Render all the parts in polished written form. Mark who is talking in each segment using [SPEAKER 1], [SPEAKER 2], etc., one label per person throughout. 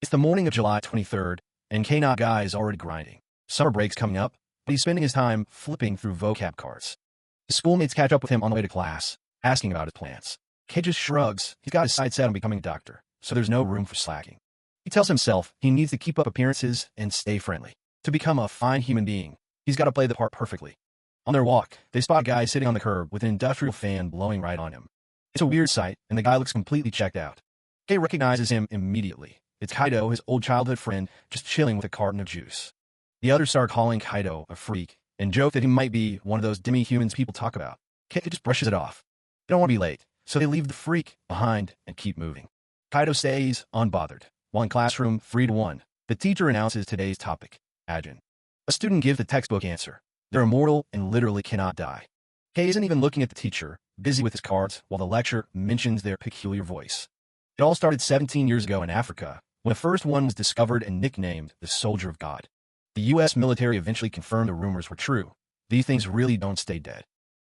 [SPEAKER 1] It's the morning of July 23rd, and K-Guy is already grinding. Summer break's coming up, but he's spending his time flipping through vocab cards. His schoolmates catch up with him on the way to class, asking about his plans. K just shrugs. He's got his sights set on becoming a doctor, so there's no room for slacking. He tells himself he needs to keep up appearances and stay friendly. To become a fine human being, he's got to play the part perfectly. On their walk, they spot a guy sitting on the curb with an industrial fan blowing right on him. It's a weird sight, and the guy looks completely checked out. K recognizes him immediately. It's Kaido, his old childhood friend, just chilling with a carton of juice. The others start calling Kaido a freak and joke that he might be one of those demi-humans people talk about. K just brushes it off. They don't want to be late, so they leave the freak behind and keep moving. Kaido stays unbothered. While in classroom 3-1, the teacher announces today's topic, Ajin. A student gives the textbook answer. They're immortal and literally cannot die. K isn't even looking at the teacher, busy with his cards, while the lecture mentions their peculiar voice. It all started 17 years ago in Africa, when the first one was discovered and nicknamed the Soldier of God. The U.S. military eventually confirmed the rumors were true. These things really don't stay dead.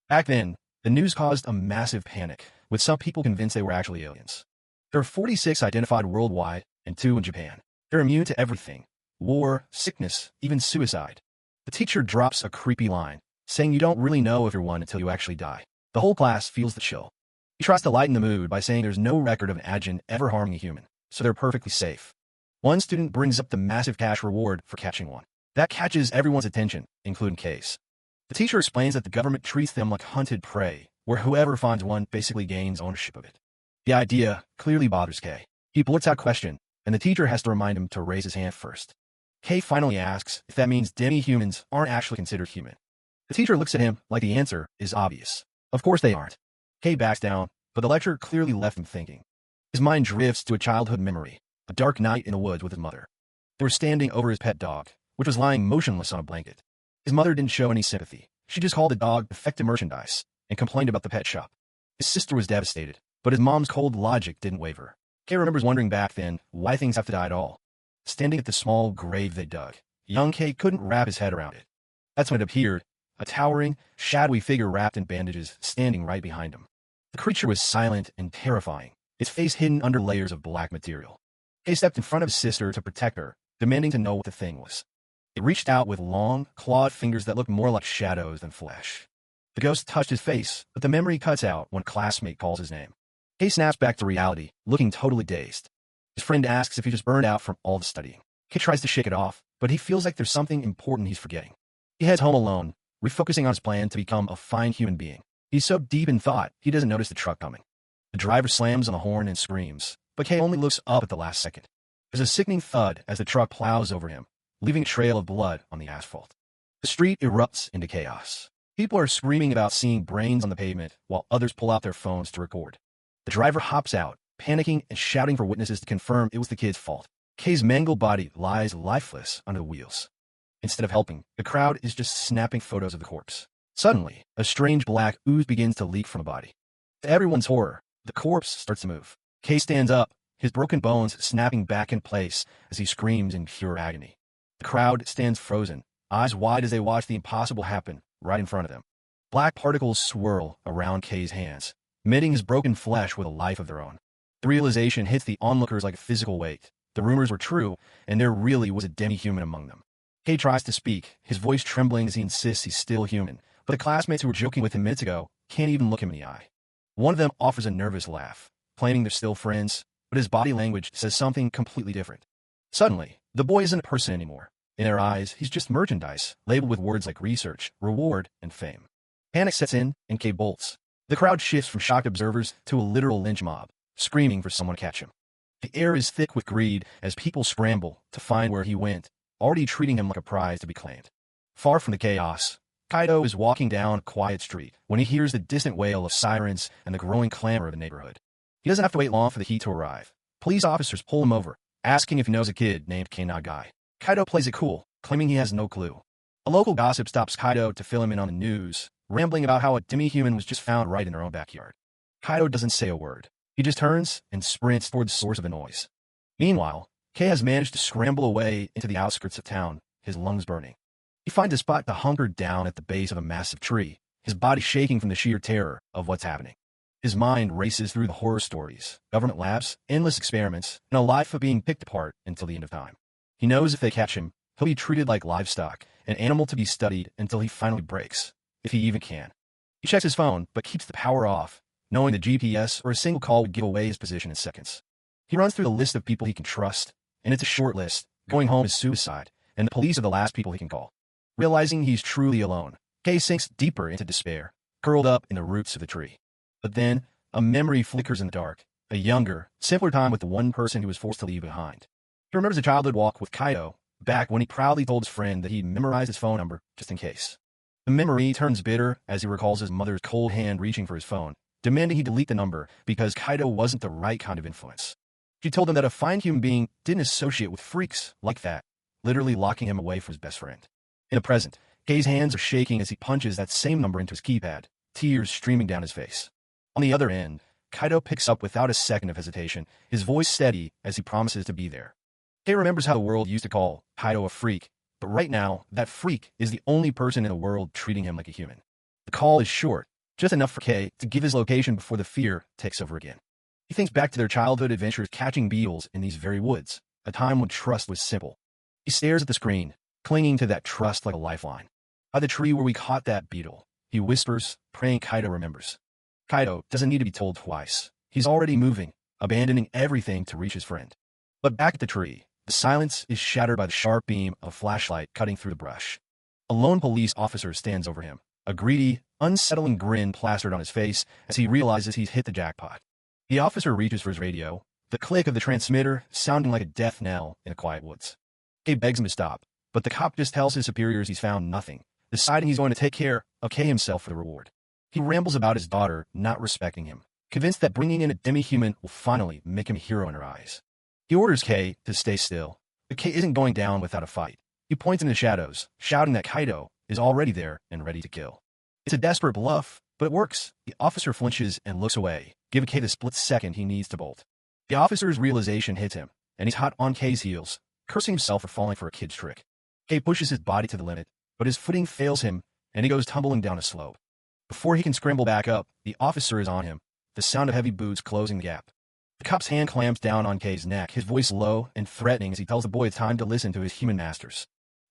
[SPEAKER 1] Back then, the news caused a massive panic, with some people convinced they were actually aliens. There are 46 identified worldwide, and 2 in Japan. They're immune to everything: war, sickness, even suicide. The teacher drops a creepy line, saying you don't really know if you're one until you actually die. The whole class feels the chill. He tries to lighten the mood by saying there's no record of an Ajin ever harming a human, so they're perfectly safe. One student brings up the massive cash reward for catching one. That catches everyone's attention, including K's. The teacher explains that the government treats them like hunted prey, where whoever finds one basically gains ownership of it. The idea clearly bothers K. He blurts out a question, and the teacher has to remind him to raise his hand first. K finally asks if that means demi-humans aren't actually considered human. The teacher looks at him like the answer is obvious. Of course they aren't. K backs down, but the lecture clearly left him thinking. His mind drifts to a childhood memory, a dark night in the woods with his mother. They were standing over his pet dog, which was lying motionless on a blanket. His mother didn't show any sympathy. She just called the dog defective merchandise and complained about the pet shop. His sister was devastated, but his mom's cold logic didn't waver. K remembers wondering back then why things have to die at all. Standing at the small grave they dug, young K couldn't wrap his head around it. That's when it appeared, a towering, shadowy figure wrapped in bandages standing right behind him. The creature was silent and terrifying, its face hidden under layers of black material. K stepped in front of his sister to protect her, demanding to know what the thing was. It reached out with long, clawed fingers that looked more like shadows than flesh. The ghost touched his face, but the memory cuts out when a classmate calls his name. K snaps back to reality, looking totally dazed. His friend asks if he just burned out from all the studying. K tries to shake it off, but he feels like there's something important he's forgetting. He heads home alone, refocusing on his plan to become a fine human being. He's so deep in thought, he doesn't notice the truck coming. The driver slams on the horn and screams, but K only looks up at the last second. There's a sickening thud as the truck plows over him, leaving a trail of blood on the asphalt. The street erupts into chaos. People are screaming about seeing brains on the pavement, while others pull out their phones to record. The driver hops out, panicking and shouting for witnesses to confirm it was the kid's fault. K's mangled body lies lifeless under the wheels. Instead of helping, the crowd is just snapping photos of the corpse. Suddenly, a strange black ooze begins to leak from the body. To everyone's horror, the corpse starts to move. K stands up, his broken bones snapping back in place as he screams in pure agony. The crowd stands frozen, eyes wide as they watch the impossible happen right in front of them. Black particles swirl around K's hands, knitting his broken flesh with a life of their own. The realization hits the onlookers like a physical weight. The rumors were true, and there really was a demi-human among them. K tries to speak, his voice trembling as he insists he's still human, but the classmates who were joking with him minutes ago can't even look him in the eye. One of them offers a nervous laugh, claiming they're still friends, but his body language says something completely different. Suddenly, the boy isn't a person anymore. In their eyes, he's just merchandise, labeled with words like research, reward, and fame. Panic sets in, and K bolts. The crowd shifts from shocked observers to a literal lynch mob, screaming for someone to catch him. The air is thick with greed as people scramble to find where he went, already treating him like a prize to be claimed. Far from the chaos, Kaido is walking down a quiet street when he hears the distant wail of sirens and the growing clamor of the neighborhood. He doesn't have to wait long for the heat to arrive. Police officers pull him over, asking if he knows a kid named K-Guy. Kaido plays it cool, claiming he has no clue. A local gossip stops Kaido to fill him in on the news, rambling about how a demi-human was just found right in their own backyard. Kaido doesn't say a word. He just turns and sprints toward the source of the noise. Meanwhile, K has managed to scramble away into the outskirts of town, his lungs burning. He finds a spot to hunker down at the base of a massive tree, his body shaking from the sheer terror of what's happening. His mind races through the horror stories, government labs, endless experiments, and a life of being picked apart until the end of time. He knows if they catch him, he'll be treated like livestock, an animal to be studied until he finally breaks, if he even can. He checks his phone, but keeps the power off, knowing the GPS or a single call would give away his position in seconds. He runs through the list of people he can trust, and it's a short list. Going home is suicide, and the police are the last people he can call. Realizing he's truly alone, Kay sinks deeper into despair, curled up in the roots of the tree. But then, a memory flickers in the dark, a younger, simpler time with the one person he was forced to leave behind. He remembers a childhood walk with Kaido, back when he proudly told his friend that he'd memorized his phone number just in case. The memory turns bitter as he recalls his mother's cold hand reaching for his phone, demanding he delete the number because Kaido wasn't the right kind of influence. She told him that a fine human being didn't associate with freaks like that, literally locking him away from his best friend. In the present, Kay's hands are shaking as he punches that same number into his keypad, tears streaming down his face. On the other end, Kaido picks up without a second of hesitation, his voice steady as he promises to be there. Kay remembers how the world used to call Kaido a freak, but right now, that freak is the only person in the world treating him like a human. The call is short, just enough for Kay to give his location before the fear takes over again. He thinks back to their childhood adventures catching beetles in these very woods, a time when trust was simple. He stares at the screen, clinging to that trust like a lifeline. By the tree where we caught that beetle, he whispers, praying Kaido remembers. Kaido doesn't need to be told twice. He's already moving, abandoning everything to reach his friend. But back at the tree, the silence is shattered by the sharp beam of a flashlight cutting through the brush. A lone police officer stands over him, a greedy, unsettling grin plastered on his face as he realizes he's hit the jackpot. The officer reaches for his radio, the click of the transmitter sounding like a death knell in the quiet woods. Kay begs him to stop, but the cop just tells his superiors he's found nothing, deciding he's going to take care of Kay himself for the reward. He rambles about his daughter not respecting him, convinced that bringing in a demi-human will finally make him a hero in her eyes. He orders Kay to stay still, but Kay isn't going down without a fight. He points in the shadows, shouting that Kaido is already there and ready to kill. It's a desperate bluff, but it works. The officer flinches and looks away, giving Kay the split second he needs to bolt. The officer's realization hits him, and he's hot on Kay's heels, cursing himself for falling for a kid's trick. Kay pushes his body to the limit, but his footing fails him, and he goes tumbling down a slope. Before he can scramble back up, the officer is on him, the sound of heavy boots closing the gap. The cop's hand clamps down on Kay's neck, his voice low and threatening as he tells the boy it's time to listen to his human masters.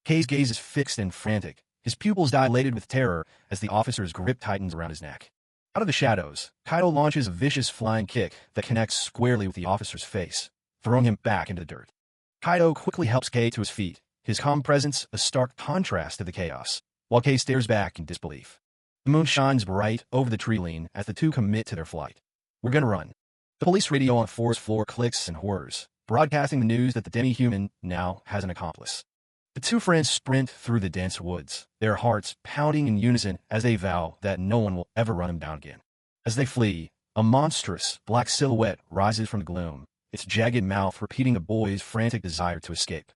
[SPEAKER 1] Kay's gaze is fixed and frantic, his pupils dilated with terror as the officer's grip tightens around his neck. Out of the shadows, Kaido launches a vicious flying kick that connects squarely with the officer's face, throwing him back into the dirt. Kaido quickly helps Kay to his feet, his calm presence a stark contrast to the chaos, while Kay stares back in disbelief. The moon shines bright over the tree line as the two commit to their flight. We're gonna run. The police radio on the forest floor clicks and whirs, broadcasting the news that the demi-human now has an accomplice. The two friends sprint through the dense woods, their hearts pounding in unison as they vow that no one will ever run them down again. As they flee, a monstrous, black silhouette rises from the gloom, its jagged mouth repeating the boy's frantic desire to escape.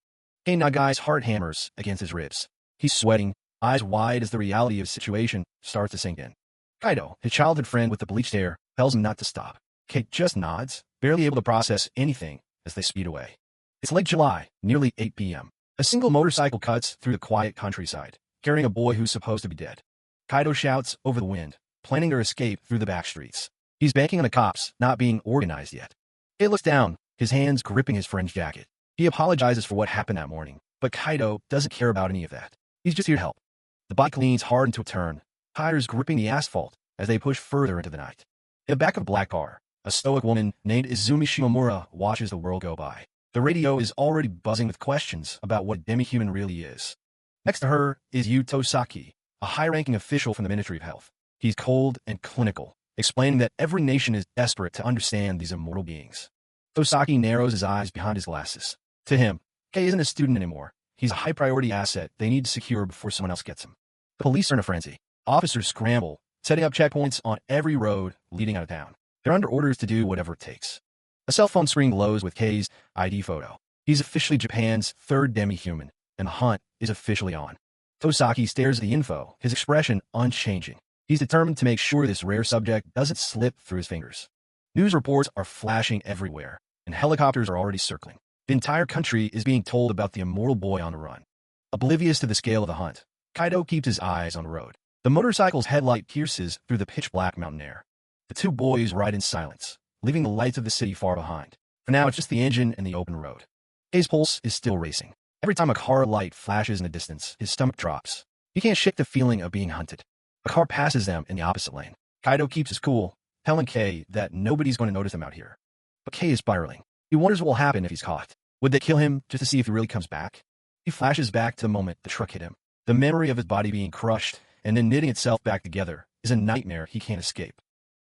[SPEAKER 1] Kay Nagai's heart hammers against his ribs. He's sweating, eyes wide as the reality of his situation starts to sink in. Kaido, his childhood friend with the bleached hair, tells him not to stop. Kay just nods, barely able to process anything as they speed away. It's late July, nearly 8 p.m. A single motorcycle cuts through the quiet countryside, carrying a boy who's supposed to be dead. Kaido shouts over the wind, planning their escape through the back streets. He's banking on the cops not being organized yet. Kay looks down, his hands gripping his friend's jacket. He apologizes for what happened that morning, but Kaido doesn't care about any of that. He's just here to help. The bike leans hard into a turn, tires gripping the asphalt as they push further into the night. In the back of a black car, a stoic woman named Izumi Shimomura watches the world go by. The radio is already buzzing with questions about what a demi-human really is. Next to her is Yu Tosaki, a high-ranking official from the Ministry of Health. He's cold and clinical, explaining that every nation is desperate to understand these immortal beings. Tosaki narrows his eyes behind his glasses. To him, Kay isn't a student anymore. He's a high-priority asset they need to secure before someone else gets him. The police are in a frenzy. Officers scramble, setting up checkpoints on every road leading out of town. They're under orders to do whatever it takes. A cell phone screen glows with Kay's ID photo. He's officially Japan's third demi-human, and the hunt is officially on. Tosaki stares at the info, his expression unchanging. He's determined to make sure this rare subject doesn't slip through his fingers. News reports are flashing everywhere, and helicopters are already circling. The entire country is being told about the immortal boy on the run. Oblivious to the scale of the hunt, Kaido keeps his eyes on the road. The motorcycle's headlight pierces through the pitch-black mountain air. The two boys ride in silence, leaving the lights of the city far behind. For now, it's just the engine and the open road. Kei's pulse is still racing. Every time a car light flashes in the distance, his stomach drops. He can't shake the feeling of being hunted. A car passes them in the opposite lane. Kaido keeps his cool, telling Kei that nobody's going to notice him out here. But Kei is spiraling. He wonders what will happen if he's caught. Would they kill him just to see if he really comes back? He flashes back to the moment the truck hit him. The memory of his body being crushed and then knitting itself back together is a nightmare he can't escape.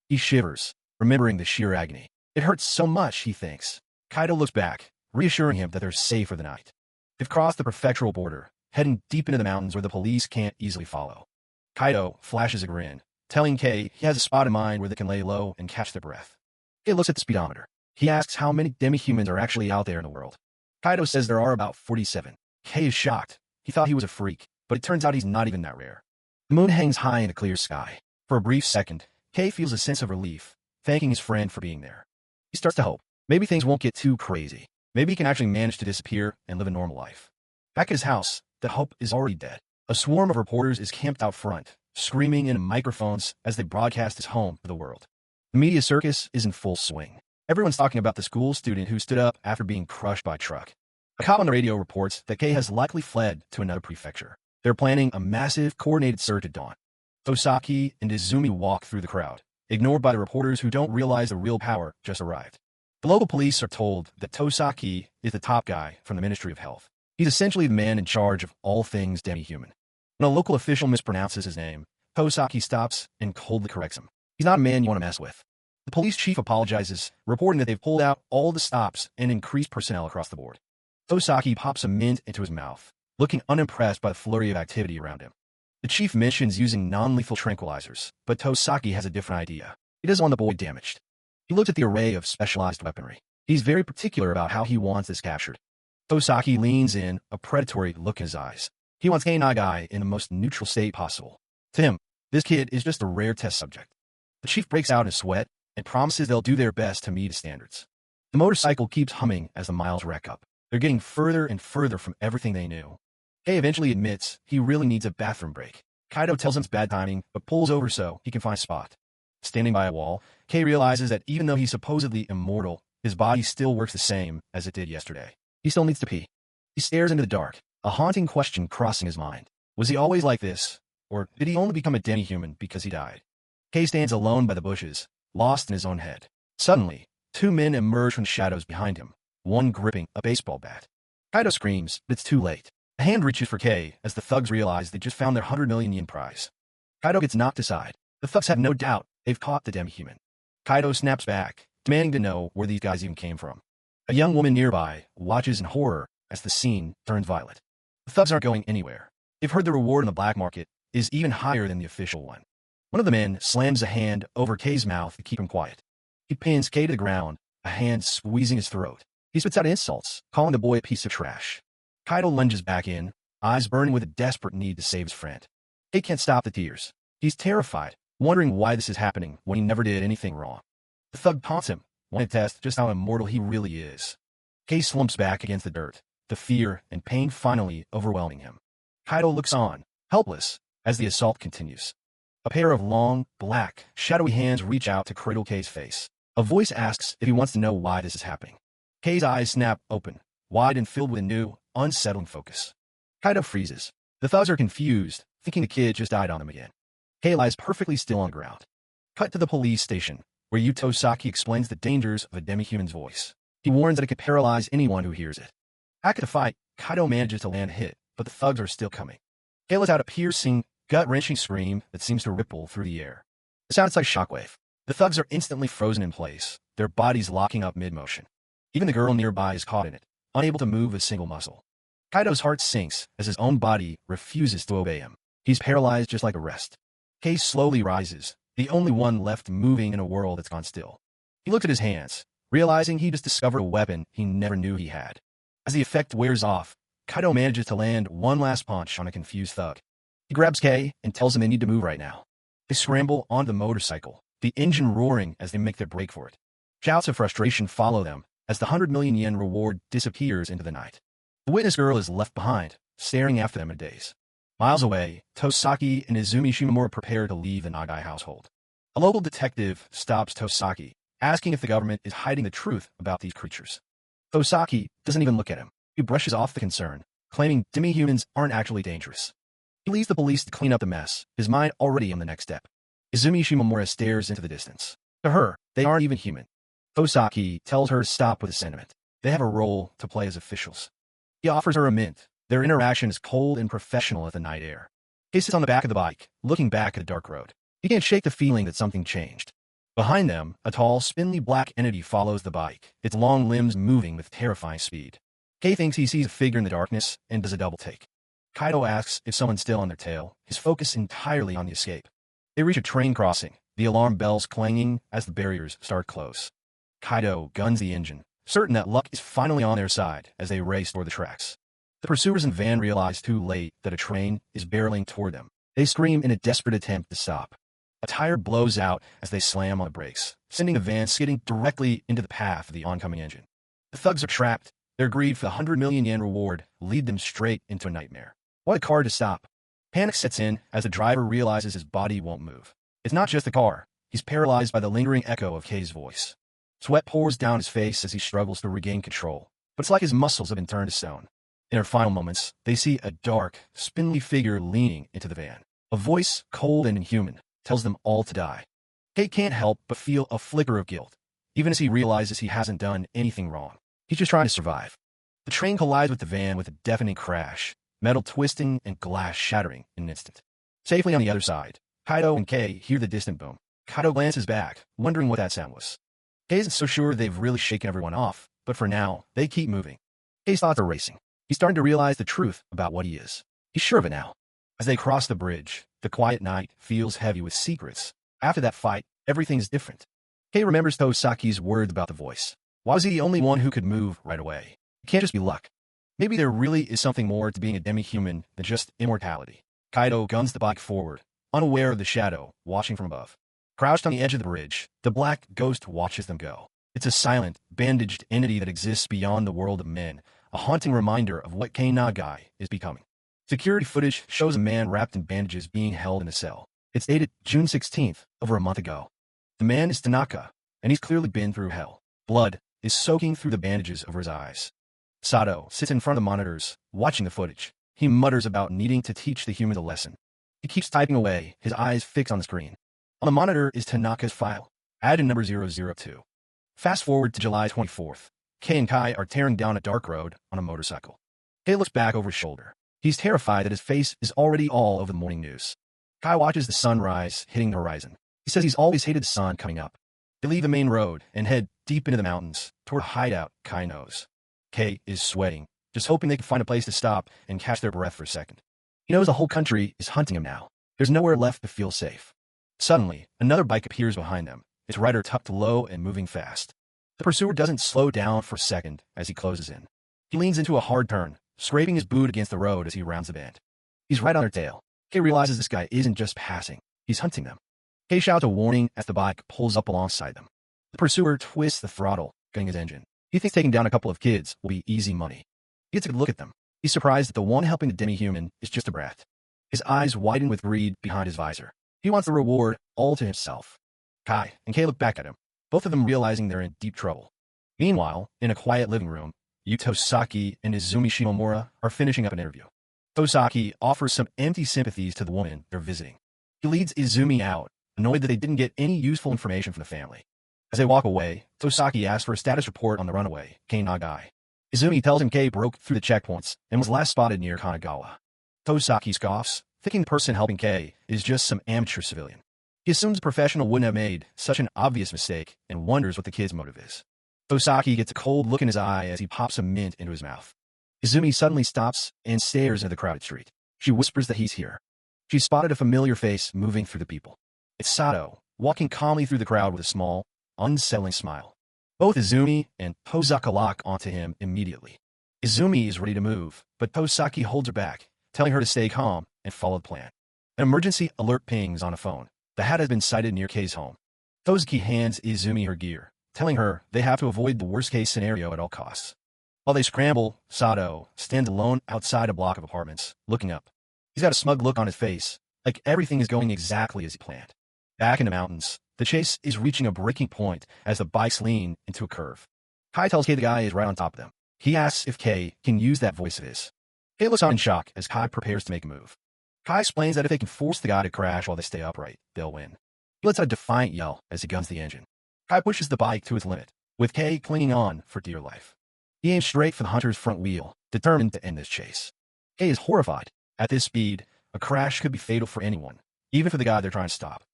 [SPEAKER 1] He shivers, remembering the sheer agony. It hurts so much, he thinks. Kaido looks back, reassuring him that they're safe for the night. They've crossed the prefectural border, heading deep into the mountains where the police can't easily follow. Kaido flashes a grin, telling Kei he has a spot in mind where they can lay low and catch their breath. Kei looks at the speedometer. He asks how many demi-humans are actually out there in the world. Kaido says there are about 47. Kei is shocked. He thought he was a freak, but it turns out he's not even that rare. The moon hangs high in a clear sky. For a brief second, Kei feels a sense of relief, thanking his friend for being there. He starts to hope. Maybe things won't get too crazy. Maybe he can actually manage to disappear and live a normal life. Back at his house, the hope is already dead. A swarm of reporters is camped out front, screaming into microphones as they broadcast his home to the world. The media circus is in full swing. Everyone's talking about the school student who stood up after being crushed by a truck. A cop on the radio reports that Kei has likely fled to another prefecture. They're planning a massive, coordinated search at dawn. Tosaki and Izumi walk through the crowd, ignored by the reporters who don't realize the real power just arrived. The local police are told that Tosaki is the top guy from the Ministry of Health. He's essentially the man in charge of all things demi-human. When a local official mispronounces his name, Tosaki stops and coldly corrects him. He's not a man you want to mess with. The police chief apologizes, reporting that they've pulled out all the stops and increased personnel across the board. Tosaki pops a mint into his mouth, looking unimpressed by the flurry of activity around him. The chief mentions using non-lethal tranquilizers, but Tosaki has a different idea. He doesn't want the boy damaged. He looks at the array of specialized weaponry. He's very particular about how he wants this captured. Tosaki leans in, a predatory look in his eyes. He wants Kei Nagai in the most neutral state possible. To him, this kid is just a rare test subject. The chief breaks out in a sweat and promises they'll do their best to meet his standards. The motorcycle keeps humming as the miles rack up. They're getting further and further from everything they knew. Kei eventually admits he really needs a bathroom break. Kaido tells him it's bad timing, but pulls over so he can find a spot. Standing by a wall, Kei realizes that even though he's supposedly immortal, his body still works the same as it did yesterday. He still needs to pee. He stares into the dark, a haunting question crossing his mind. Was he always like this? Or did he only become a demi-human because he died? Kei stands alone by the bushes, lost in his own head. Suddenly, two men emerge from the shadows behind him, one gripping a baseball bat. Kaido screams, but it's too late. A hand reaches for Kei as the thugs realize they just found their 100 million yen prize. Kaido gets knocked aside. The thugs have no doubt they've caught the demi-human. Kaido snaps back, demanding to know where these guys even came from. A young woman nearby watches in horror as the scene turns violent. The thugs aren't going anywhere. They've heard the reward in the black market is even higher than the official one. One of the men slams a hand over Kei's mouth to keep him quiet. He pins Kei to the ground, a hand squeezing his throat. He spits out insults, calling the boy a piece of trash. Kaido lunges back in, eyes burning with a desperate need to save his friend. Kei can't stop the tears. He's terrified, wondering why this is happening when he never did anything wrong. The thug taunts him, wanting to test just how immortal he really is. Kei slumps back against the dirt, the fear and pain finally overwhelming him. Kaido looks on, helpless, as the assault continues. A pair of long, black, shadowy hands reach out to cradle Kei's face. A voice asks if he wants to know why this is happening. Kei's eyes snap open, wide and filled with a new, unsettling focus. Kaido freezes. The thugs are confused, thinking the kid just died on them again. Kei lies perfectly still on the ground. Cut to the police station, where Tosaki explains the dangers of a demi-human's voice. He warns that it could paralyze anyone who hears it. Back at the fight, Kaido manages to land a hit, but the thugs are still coming. Kei lets out a piercing, gut-wrenching scream that seems to ripple through the air. It sounds like shockwave. The thugs are instantly frozen in place, their bodies locking up mid-motion. Even the girl nearby is caught in it, unable to move a single muscle. Kaido's heart sinks as his own body refuses to obey him. He's paralyzed just like the rest. Kei slowly rises, the only one left moving in a world that's gone still. He looks at his hands, realizing he just discovered a weapon he never knew he had. As the effect wears off, Kaido manages to land one last punch on a confused thug. He grabs Kei and tells him they need to move right now. They scramble onto the motorcycle, the engine roaring as they make their break for it. Shouts of frustration follow them as the 100 million yen reward disappears into the night. The witness girl is left behind, staring after them in a daze. Miles away, Tosaki and Izumi Shimamura prepare to leave the Nagai household. A local detective stops Tosaki, asking if the government is hiding the truth about these creatures. Tosaki doesn't even look at him. He brushes off the concern, claiming demi-humans aren't actually dangerous. He leaves the police to clean up the mess, his mind already on the next step. Izumi Shimomura stares into the distance. To her, they aren't even human. Tosaki tells her to stop with the sentiment. They have a role to play as officials. He offers her a mint. Their interaction is cold and professional as the night air. He sits on the back of the bike, looking back at the dark road. He can't shake the feeling that something changed. Behind them, a tall, spindly black entity follows the bike, its long limbs moving with terrifying speed. Kei thinks he sees a figure in the darkness and does a double take. Kaido asks if someone's still on their tail, his focus entirely on the escape. They reach a train crossing, the alarm bells clanging as the barriers start close. Kaido guns the engine, certain that luck is finally on their side as they race toward the tracks. The pursuers in van realize too late that a train is barreling toward them. They scream in a desperate attempt to stop. A tire blows out as they slam on the brakes, sending the van skidding directly into the path of the oncoming engine. The thugs are trapped. Their greed for the 100 million yen reward lead them straight into a nightmare. What a car to stop. Panic sets in as the driver realizes his body won't move. It's not just the car. He's paralyzed by the lingering echo of Kei's voice. Sweat pours down his face as he struggles to regain control, but it's like his muscles have been turned to stone. In her final moments, they see a dark, spindly figure leaning into the van. A voice, cold and inhuman, tells them all to die. Kei can't help but feel a flicker of guilt, even as he realizes he hasn't done anything wrong. He's just trying to survive. The train collides with the van with a deafening crash, metal twisting and glass shattering in an instant. Safely on the other side, Kaido and Kei hear the distant boom. Kaido glances back, wondering what that sound was. Kei isn't so sure they've really shaken everyone off, but for now, they keep moving. Kei's thoughts are racing. He's starting to realize the truth about what he is. He's sure of it now. As they cross the bridge, the quiet night feels heavy with secrets. After that fight, everything's different. Kei remembers Tosaki's words about the voice. Why was he the only one who could move right away? It can't just be luck. Maybe there really is something more to being a demi-human than just immortality. Kaido guns the bike forward, unaware of the shadow watching from above. Crouched on the edge of the bridge, the black ghost watches them go. It's a silent, bandaged entity that exists beyond the world of men, a haunting reminder of what Kei Nagai is becoming. Security footage shows a man wrapped in bandages being held in a cell. It's dated June 16th, over a month ago. The man is Tanaka, and he's clearly been through hell. Blood is soaking through the bandages over his eyes. Sato sits in front of the monitors, watching the footage. He mutters about needing to teach the humans a lesson. He keeps typing away, his eyes fixed on the screen. On the monitor is Tanaka's file, added number 002. Fast forward to July 24th. Kei and Kai are tearing down a dark road on a motorcycle. Kei looks back over his shoulder. He's terrified that his face is already all over the morning news. Kai watches the sunrise hitting the horizon. He says he's always hated the sun coming up. They leave the main road and head deep into the mountains, toward a hideout Kai knows. Kei is sweating, just hoping they can find a place to stop and catch their breath for a second. He knows the whole country is hunting him now. There's nowhere left to feel safe. Suddenly, another bike appears behind them, its rider tucked low and moving fast. The pursuer doesn't slow down for a second as he closes in. He leans into a hard turn, scraping his boot against the road as he rounds the bend. He's right on their tail. Kei realizes this guy isn't just passing, he's hunting them. Kei shouts a warning as the bike pulls up alongside them. The pursuer twists the throttle, gunning his engine. He thinks taking down a couple of kids will be easy money. He gets a good look at them. He's surprised that the one helping the demi-human is just a brat. His eyes widen with greed behind his visor. He wants the reward all to himself. Kai and Kei look back at him, both of them realizing they're in deep trouble. Meanwhile, in a quiet living room, Tosaki and Izumi Shimomura are finishing up an interview. Tosaki offers some empty sympathies to the woman they're visiting. He leads Izumi out, annoyed that they didn't get any useful information from the family. As they walk away, Tosaki asks for a status report on the runaway, Kei Nagai. Izumi tells him Kei broke through the checkpoints and was last spotted near Kanagawa. Tosaki scoffs, thinking the person helping Kei is just some amateur civilian. He assumes a professional wouldn't have made such an obvious mistake and wonders what the kid's motive is. Tosaki gets a cold look in his eye as he pops a mint into his mouth. Izumi suddenly stops and stares into the crowded street. She whispers that he's here. She spotted a familiar face moving through the people. It's Sato, walking calmly through the crowd with a small, unsettling smile. Both Izumi and Tosaka lock onto him immediately. Izumi is ready to move, but Tosaki holds her back, telling her to stay calm and follow the plan. An emergency alert pings on a phone. The hat has been sighted near Kei's home. Tosaki hands Izumi her gear, telling her they have to avoid the worst-case scenario at all costs. While they scramble, Sato stands alone outside a block of apartments, looking up. He's got a smug look on his face, like everything is going exactly as he planned. Back in the mountains, The chase is reaching a breaking point as the bikes lean into a curve. Kai tells Kei the guy is right on top of them. He asks if Kei can use that voice of his. Kei looks on in shock as Kai prepares to make a move. Kai explains that if they can force the guy to crash while they stay upright, they'll win. He lets out a defiant yell as he guns the engine. Kai pushes the bike to its limit, with Kei clinging on for dear life. He aims straight for the hunter's front wheel, determined to end this chase. Kei is horrified. At this speed, a crash could be fatal for anyone, even for the guy they're trying to stop.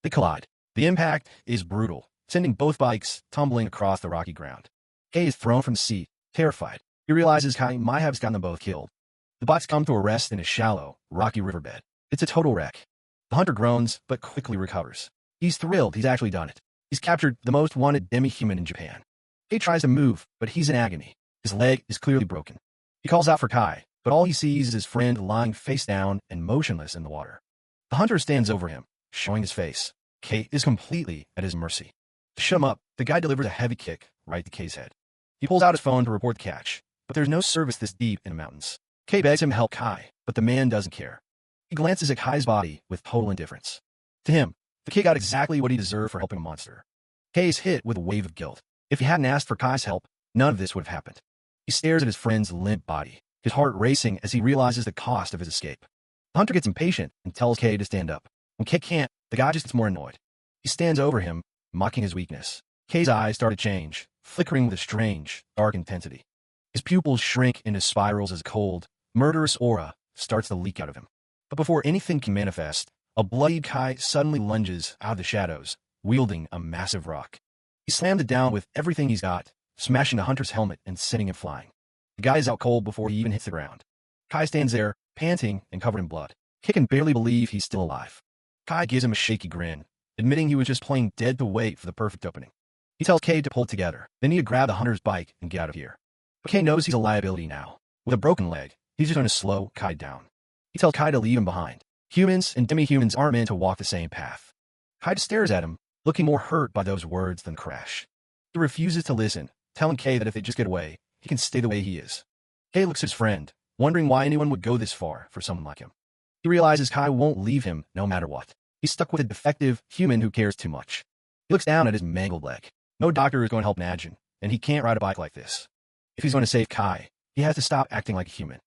[SPEAKER 1] They collide. The impact is brutal, sending both bikes tumbling across the rocky ground. Kei is thrown from the seat, terrified. He realizes Kai might have gotten them both killed. The bikes come to a rest in a shallow, rocky riverbed. It's a total wreck. The hunter groans, but quickly recovers. He's thrilled he's actually done it. He's captured the most wanted demi-human in Japan. Kei tries to move, but he's in agony. His leg is clearly broken. He calls out for Kai, but all he sees is his friend lying face down and motionless in the water. The hunter stands over him, showing his face. Kei is completely at his mercy. To shut him up, the guy delivers a heavy kick right to Kei's head. He pulls out his phone to report the catch, but there's no service this deep in the mountains. Kei begs him to help Kai, but the man doesn't care. He glances at Kai's body with total indifference. To him, the kid got exactly what he deserved for helping a monster. Kei is hit with a wave of guilt. If he hadn't asked for Kai's help, none of this would have happened. He stares at his friend's limp body, his heart racing as he realizes the cost of his escape. The hunter gets impatient and tells Kei to stand up. When Kei can't, the guy just gets more annoyed. He stands over him, mocking his weakness. Kei's eyes start to change, flickering with a strange, dark intensity. His pupils shrink into spirals as a cold, murderous aura starts to leak out of him. But before anything can manifest, a bloodied Kai suddenly lunges out of the shadows, wielding a massive rock. He slams it down with everything he's got, smashing the hunter's helmet and sending him flying. The guy is out cold before he even hits the ground. Kai stands there, panting and covered in blood. Kei can barely believe he's still alive. Kai gives him a shaky grin, admitting he was just playing dead to wait for the perfect opening. He tells Kei to pull it together. They need to grab the hunter's bike and get out of here. But Kei knows he's a liability now. With a broken leg, he's just going to slow Kai down. He tells Kai to leave him behind. Humans and demi-humans aren't meant to walk the same path. Kai just stares at him, looking more hurt by those words than the crash. He refuses to listen, telling Kei that if they just get away, he can stay the way he is. Kei looks at his friend, wondering why anyone would go this far for someone like him. He realizes Kai won't leave him no matter what. He's stuck with a defective human who cares too much. He looks down at his mangled leg. No doctor is going to help Najin, and he can't ride a bike like this. If he's going to save Kai, he has to stop acting like a human.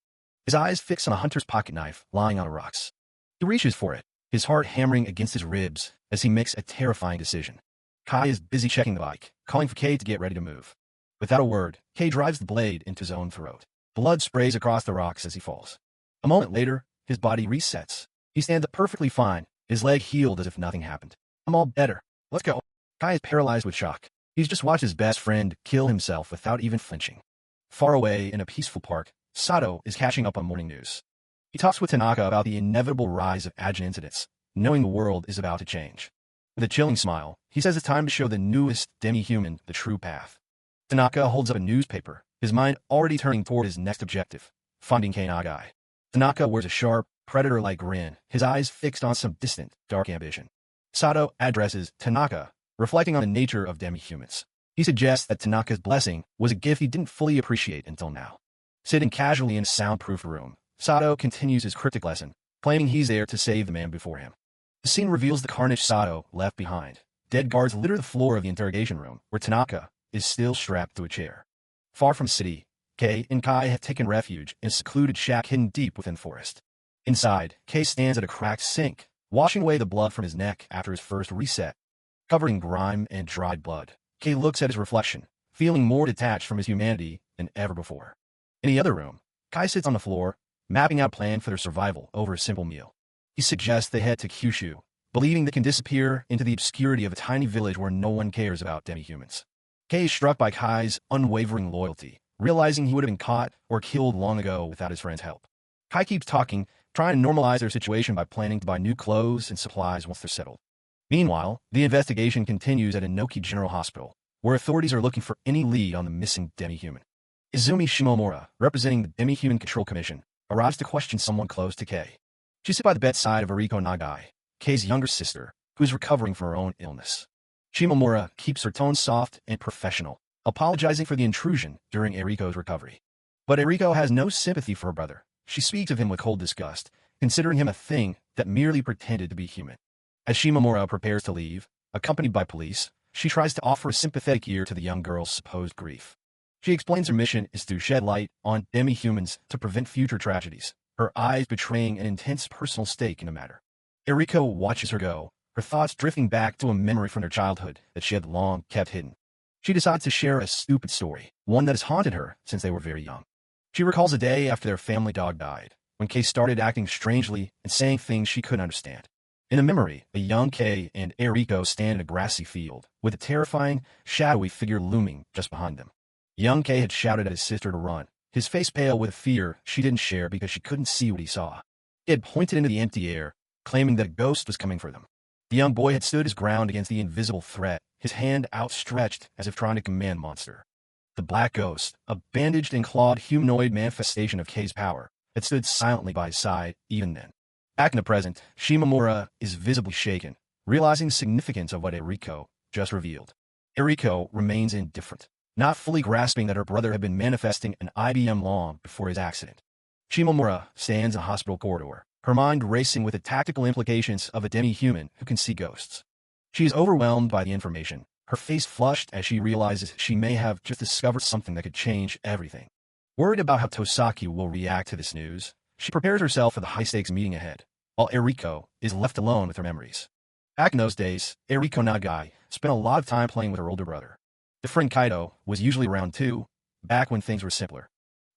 [SPEAKER 1] His eyes fix on a hunter's pocket knife lying on the rocks. He reaches for it, his heart hammering against his ribs as he makes a terrifying decision. Kai is busy checking the bike, calling for Kei to get ready to move. Without a word, Kei drives the blade into his own throat. Blood sprays across the rocks as he falls. A moment later, his body resets. He stands up perfectly fine, his leg healed as if nothing happened. I'm all better. Let's go. Kai is paralyzed with shock. He's just watched his best friend kill himself without even flinching. Far away in a peaceful park, Sato is catching up on morning news. He talks with Tanaka about the inevitable rise of Ajin incidents, knowing the world is about to change. With a chilling smile, he says it's time to show the newest demi-human the true path. Tanaka holds up a newspaper, his mind already turning toward his next objective, finding Kei Nagai. Tanaka wears a sharp, predator-like grin, his eyes fixed on some distant, dark ambition. Sato addresses Tanaka, reflecting on the nature of demi-humans. He suggests that Tanaka's blessing was a gift he didn't fully appreciate until now. Sitting casually in a soundproof room, Sato continues his cryptic lesson, claiming he's there to save the man before him. The scene reveals the carnage Sato left behind. Dead guards litter the floor of the interrogation room, where Tanaka is still strapped to a chair. Far from the city, Kei and Kai have taken refuge in a secluded shack hidden deep within forest. Inside, Kei stands at a cracked sink, washing away the blood from his neck after his first reset. Covered in grime and dried blood, Kei looks at his reflection, feeling more detached from his humanity than ever before. In the other room, Kai sits on the floor, mapping out a plan for their survival over a simple meal. He suggests they head to Kyushu, believing they can disappear into the obscurity of a tiny village where no one cares about demi-humans. Kei is struck by Kai's unwavering loyalty, realizing he would have been caught or killed long ago without his friend's help. Kai keeps talking, trying to normalize their situation by planning to buy new clothes and supplies once they're settled. Meanwhile, the investigation continues at Inoki General Hospital, where authorities are looking for any lead on the missing demi-human. Izumi Shimomura, representing the Demi-Human Control Commission, arrives to question someone close to Kei. She sits by the bedside of Eriko Nagai, Kei's younger sister, who is recovering from her own illness. Shimomura keeps her tone soft and professional, apologizing for the intrusion during Eriko's recovery. But Eriko has no sympathy for her brother. She speaks of him with cold disgust, considering him a thing that merely pretended to be human. As Shimomura prepares to leave, Accompanied by police, she tries to offer a sympathetic ear to the young girl's supposed grief. She explains her mission is to shed light on demi-humans to prevent future tragedies, her eyes betraying an intense personal stake in the matter. Eriko watches her go, her thoughts drifting back to a memory from their childhood that she had long kept hidden. She decides to share a stupid story, one that has haunted her since they were very young. She recalls a day after their family dog died, when Kay started acting strangely and saying things she couldn't understand. In the memory, a young Kay and Eriko stand in a grassy field, with a terrifying, shadowy figure looming just behind them. Young Kay had shouted at his sister to run, his face pale with fear she didn't share because she couldn't see what he saw. He had pointed into the empty air, claiming that a ghost was coming for them. The young boy had stood his ground against the invisible threat, his hand outstretched as if trying to command monster. The black ghost, a bandaged and clawed humanoid manifestation of Kay's power, had stood silently by his side even then. Back in the present, Shimamura is visibly shaken, realizing the significance of what Eriko just revealed. Eriko remains indifferent, not fully grasping that her brother had been manifesting an IBM long before his accident. Shimamura stands in the hospital corridor, her mind racing with the tactical implications of a demi-human who can see ghosts. She is overwhelmed by the information, her face flushed as she realizes she may have just discovered something that could change everything. Worried about how Tosaki will react to this news, she prepares herself for the high-stakes meeting ahead, while Eriko is left alone with her memories. Back in those days, Eriko Nagai spent a lot of time playing with her older brother. The friend Kaido was usually around too, back when things were simpler.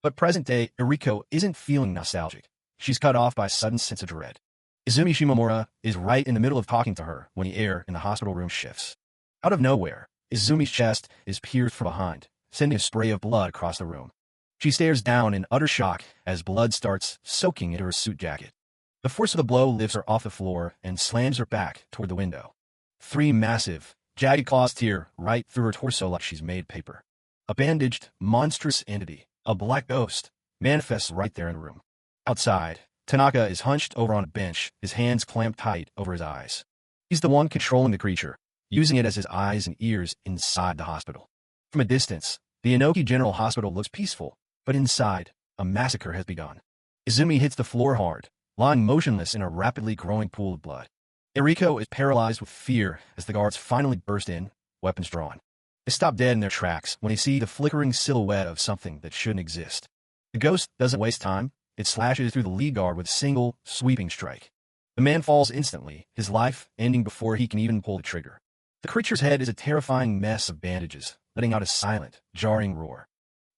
[SPEAKER 1] But present-day Eriko isn't feeling nostalgic. She's cut off by a sudden sense of dread. Izumi Shimamura is right in the middle of talking to her when the air in the hospital room shifts. Out of nowhere, Izumi's chest is pierced from behind, sending a spray of blood across the room. She stares down in utter shock as blood starts soaking into her suit jacket. The force of the blow lifts her off the floor and slams her back toward the window. 3 massive, jagged claws tear right through her torso like she's made paper. A bandaged, monstrous entity, a black ghost, manifests right there in the room. Outside, Tanaka is hunched over on a bench, his hands clamped tight over his eyes. He's the one controlling the creature, using it as his eyes and ears inside the hospital. From a distance, the Inoki General Hospital looks peaceful, but inside, a massacre has begun. Izumi hits the floor hard, lying motionless in a rapidly growing pool of blood. Eriko is paralyzed with fear as the guards finally burst in, weapons drawn. They stop dead in their tracks when they see the flickering silhouette of something that shouldn't exist. The ghost doesn't waste time. It slashes through the lead guard with a single, sweeping strike. The man falls instantly, his life ending before he can even pull the trigger. The creature's head is a terrifying mess of bandages, letting out a silent, jarring roar.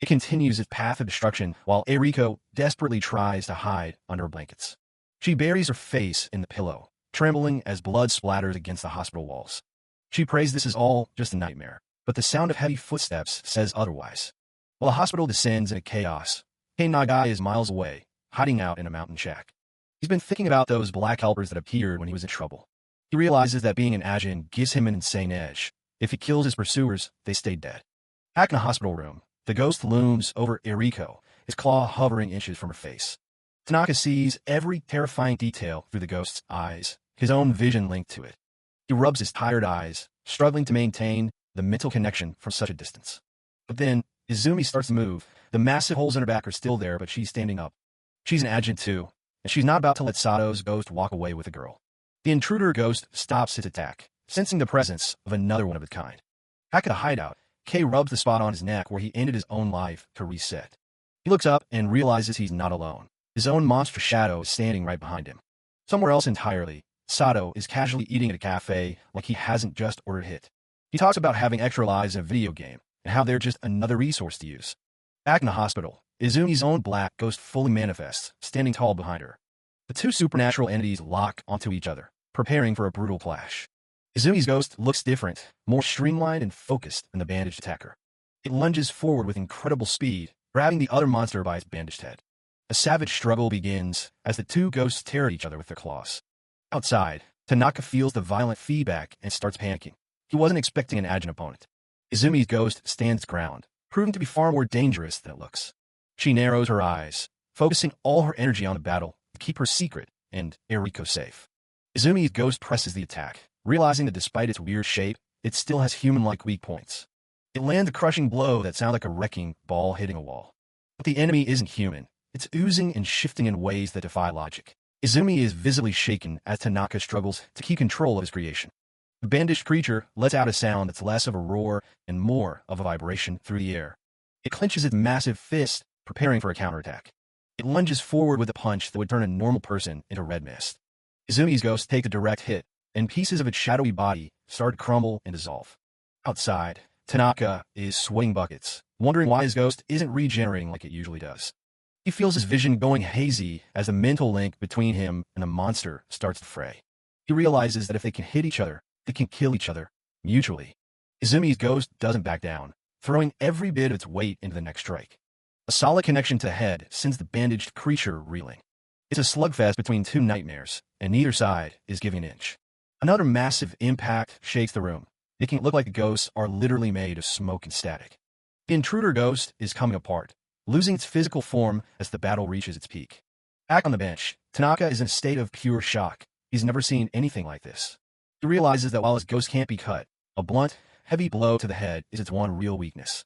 [SPEAKER 1] It continues its path of destruction while Eriko desperately tries to hide under blankets. She buries her face in the pillow, trembling as blood splatters against the hospital walls. She prays this is all just a nightmare, but the sound of heavy footsteps says otherwise. While the hospital descends into chaos, Kei Nagai is miles away, hiding out in a mountain shack. He's been thinking about those black helpers that appeared when he was in trouble. He realizes that being an Ajin gives him an insane edge. If he kills his pursuers, they stay dead. Back in the hospital room, the ghost looms over Eriko, his claw hovering inches from her face. Tanaka sees every terrifying detail through the ghost's eyes, his own vision linked to it. He rubs his tired eyes, struggling to maintain the mental connection from such a distance. But then, Izumi starts to move. The massive holes in her back are still there, but she's standing up. She's an Ajin too, and she's not about to let Sato's ghost walk away with the girl. The intruder ghost stops his attack, sensing the presence of another one of its kind. Back at the hideout, Kei rubs the spot on his neck where he ended his own life to reset. He looks up and realizes he's not alone. His own monstrous shadow is standing right behind him. Somewhere else entirely, Sato is casually eating at a cafe like he hasn't just ordered hit. He talks about having extra lives in a video game, and how they're just another resource to use. Back in the hospital, Izumi's own black ghost fully manifests, standing tall behind her. The two supernatural entities lock onto each other, preparing for a brutal clash. Izumi's ghost looks different, more streamlined and focused than the bandaged attacker. It lunges forward with incredible speed, grabbing the other monster by its bandaged head. A savage struggle begins as the two ghosts tear at each other with their claws. Outside, Tanaka feels the violent feedback and starts panicking. He wasn't expecting an Ajin opponent. Izumi's ghost stands ground, proving to be far more dangerous than it looks. She narrows her eyes, focusing all her energy on the battle to keep her secret and Eriko safe. Izumi's ghost presses the attack, realizing that despite its weird shape, it still has human-like weak points. It lands a crushing blow that sounds like a wrecking ball hitting a wall. But the enemy isn't human. It's oozing and shifting in ways that defy logic. Izumi is visibly shaken as Tanaka struggles to keep control of his creation. The bandaged creature lets out a sound that's less of a roar and more of a vibration through the air. It clenches its massive fist, preparing for a counterattack. It lunges forward with a punch that would turn a normal person into red mist. Izumi's ghost takes a direct hit, and pieces of its shadowy body start to crumble and dissolve. Outside, Tanaka is sweating buckets, wondering why his ghost isn't regenerating like it usually does. He feels his vision going hazy as the mental link between him and the monster starts to fray. He realizes that if they can hit each other, they can kill each other, mutually. Izumi's ghost doesn't back down, throwing every bit of its weight into the next strike. A solid connection to the head sends the bandaged creature reeling. It's a slugfest between two nightmares, and neither side is giving an inch. Another massive impact shakes the room, making it look like the ghosts are literally made of smoke and static. The intruder ghost is coming apart, losing its physical form as the battle reaches its peak. Back on the bench, Tanaka is in a state of pure shock. He's never seen anything like this. He realizes that while his ghost can't be cut, a blunt, heavy blow to the head is its one real weakness.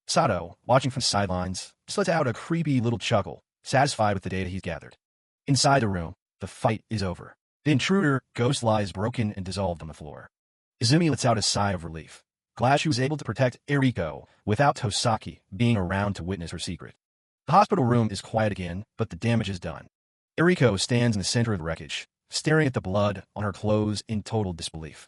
[SPEAKER 1] Sato, watching from the sidelines, just lets out a creepy little chuckle, satisfied with the data he's gathered. Inside the room, the fight is over. The intruder ghost lies broken and dissolved on the floor. Izumi lets out a sigh of relief, glad she was able to protect Eriko without Tosaki being around to witness her secret. The hospital room is quiet again, but the damage is done. Eriko stands in the center of the wreckage, staring at the blood on her clothes in total disbelief.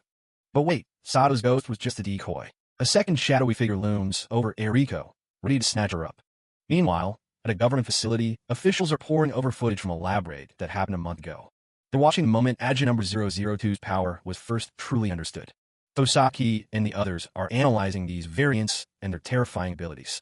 [SPEAKER 1] But wait, Sato's ghost was just a decoy. A second shadowy figure looms over Eriko, ready to snatch her up. Meanwhile, at a government facility, officials are poring over footage from a lab raid that happened a month ago. They're watching the moment Agent Number 002's power was first truly understood. Tosaki and the others are analyzing these variants and their terrifying abilities.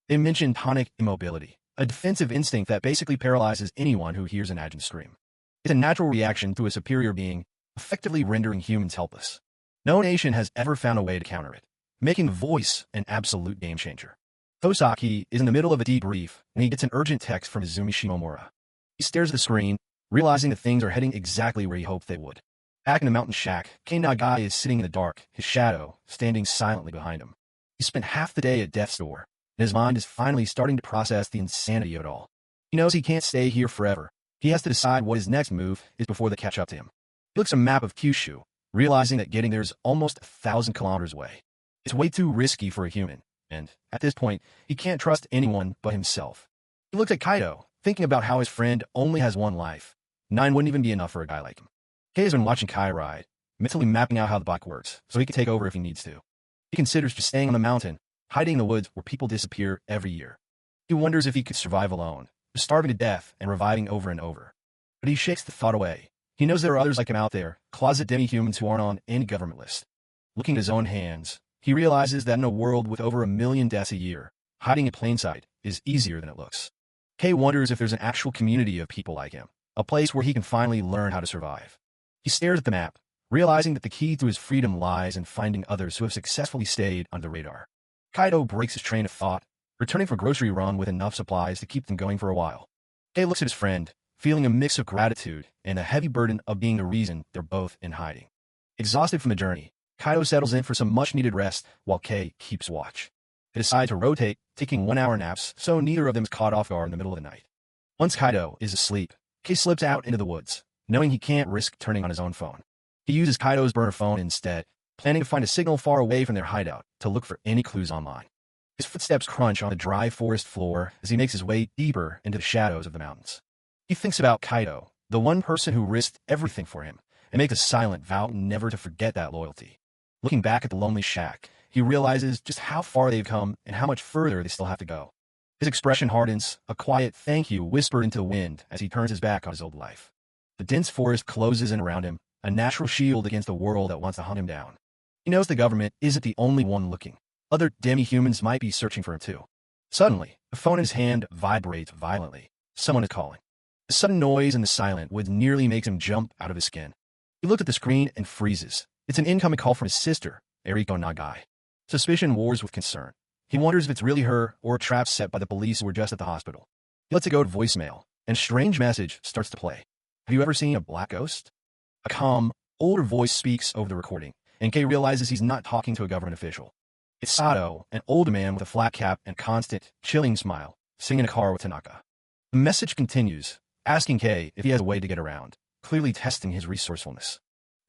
[SPEAKER 1] They mention tonic immobility, a defensive instinct that basically paralyzes anyone who hears an agent scream. It's a natural reaction to a superior being, effectively rendering humans helpless. No nation has ever found a way to counter it, making the voice an absolute game-changer. Tosaki is in the middle of a debrief when he gets an urgent text from Izumi Shimomura. He stares at the screen, realizing that things are heading exactly where he hoped they would. Back in the mountain shack, Kei Nagai is sitting in the dark, his shadow standing silently behind him. He spent half the day at death's door, and his mind is finally starting to process the insanity of it all. He knows he can't stay here forever. He has to decide what his next move is before they catch up to him. He looks at a map of Kyushu, realizing that getting there is almost 1,000 kilometers away. It's way too risky for a human, and at this point, he can't trust anyone but himself. He looks at Kaido, thinking about how his friend only has one life. 9 wouldn't even be enough for a guy like him. Kei has been watching Kai ride, mentally mapping out how the bike works, so he can take over if he needs to. He considers just staying on the mountain, hiding in the woods where people disappear every year. He wonders if he could survive alone, starving to death and reviving over and over. But he shakes the thought away. He knows there are others like him out there, closet demi-humans who aren't on any government list. Looking at his own hands, he realizes that in a world with over 1 million deaths a year, hiding in plain sight is easier than it looks. Kei wonders if there's an actual community of people like him, a place where he can finally learn how to survive. He stares at the map, realizing that the key to his freedom lies in finding others who have successfully stayed under the radar. Kaido breaks his train of thought, returning from a grocery run with enough supplies to keep them going for a while. Kei looks at his friend, feeling a mix of gratitude and a heavy burden of being the reason they're both in hiding. Exhausted from the journey, Kaido settles in for some much-needed rest while Kei keeps watch. They decide to rotate, taking 1-hour naps so neither of them is caught off guard in the middle of the night. Once Kaido is asleep, Kei slips out into the woods, knowing he can't risk turning on his own phone. He uses Kaido's burner phone instead, planning to find a signal far away from their hideout to look for any clues online. His footsteps crunch on the dry forest floor as he makes his way deeper into the shadows of the mountains. He thinks about Kaido, the one person who risked everything for him, and makes a silent vow never to forget that loyalty. Looking back at the lonely shack, he realizes just how far they've come and how much further they still have to go. His expression hardens, a quiet thank you whispered into the wind as he turns his back on his old life. The dense forest closes in around him, a natural shield against a world that wants to hunt him down. He knows the government isn't the only one looking. Other demi-humans might be searching for him too. Suddenly, the phone in his hand vibrates violently. Someone is calling. The sudden noise and the silent wood nearly makes him jump out of his skin. He looks at the screen and freezes. It's an incoming call from his sister, Eriko Nagai. Suspicion wars with concern. He wonders if it's really her or a trap set by the police who were just at the hospital. He lets it go to voicemail, and a strange message starts to play. Have you ever seen a black ghost? A calm, older voice speaks over the recording, and Kei realizes he's not talking to a government official. It's Sato, an older man with a flat cap and constant, chilling smile, sitting in a car with Tanaka. The message continues, asking Kei if he has a way to get around, clearly testing his resourcefulness.